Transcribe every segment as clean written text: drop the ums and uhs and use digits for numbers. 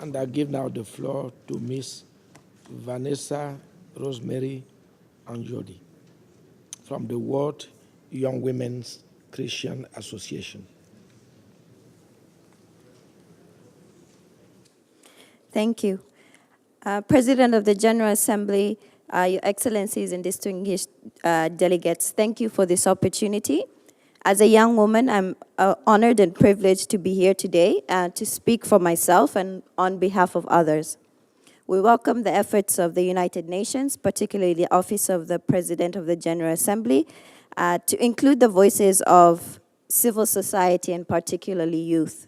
And I give now the floor to Ms. Vanessa Rosemary Anyoti from the World Young Women's Christian Association. Thank you. President of the General Assembly, Your Excellencies and distinguished delegates, thank you for this opportunity. As a young woman, I'm honored and privileged to be here today to speak for myself and on behalf of others. We welcome the efforts of the United Nations, particularly the Office of the President of the General Assembly, to include the voices of civil society and particularly youth.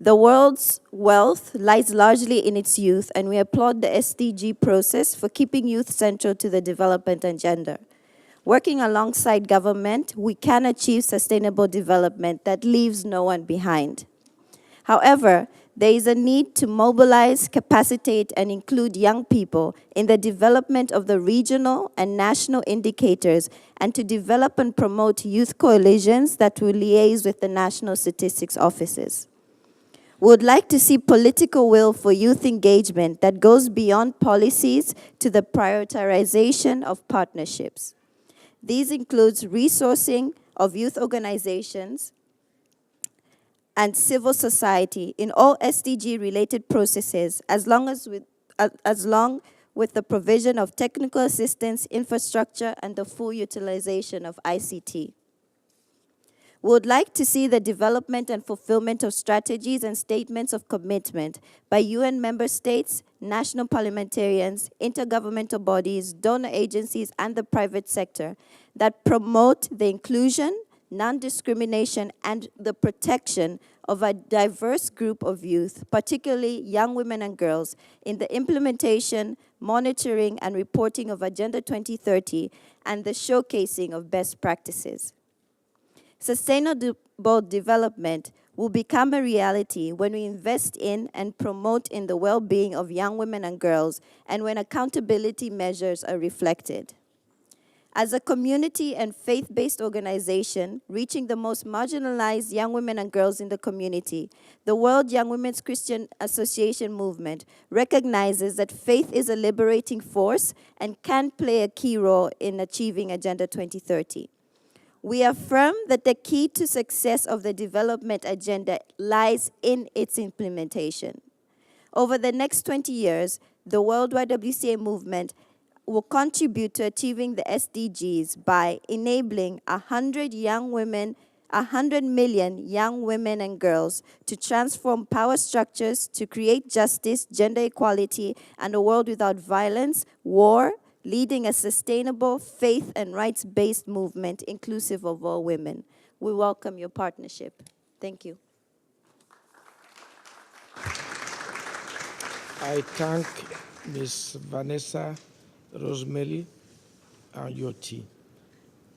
The world's wealth lies largely in its youth, and we applaud the SDG process for keeping youth central to the development agenda. Working alongside government, we can achieve sustainable development that leaves no one behind. However, there is a need to mobilize, capacitate, and include young people in the development of the regional and national indicators and to develop and promote youth coalitions that will liaise with the national statistics offices. We would like to see political will for youth engagement that goes beyond policies to the prioritization of partnerships. These include resourcing of youth organizations and civil society in all SDG-related processes, along with the provision of technical assistance, infrastructure, and the full utilization of ICT. We would like to see the development and fulfillment of strategies and statements of commitment by UN member states, national parliamentarians, intergovernmental bodies, donor agencies, and the private sector that promote the inclusion, non-discrimination, and the protection of a diverse group of youth, particularly young women and girls, in the implementation, monitoring, and reporting of Agenda 2030 and the showcasing of best practices. Sustainable development will become a reality when we invest in and promote in the well-being of young women and girls and when accountability measures are reflected. As a community and faith-based organization reaching the most marginalized young women and girls in the community, the World Young Women's Christian Association movement recognizes that faith is a liberating force and can play a key role in achieving Agenda 2030. We affirm that the key to success of the development agenda lies in its implementation. Over the next 20 years, the World YWCA movement will contribute to achieving the SDGs by enabling 100 million young women and girls to transform power structures to create justice, gender equality, and a world without violence, war, leading a sustainable faith and rights-based movement inclusive of all women. We welcome your partnership. Thank you. I thank Ms. Vanessa Rosemary Anyoti.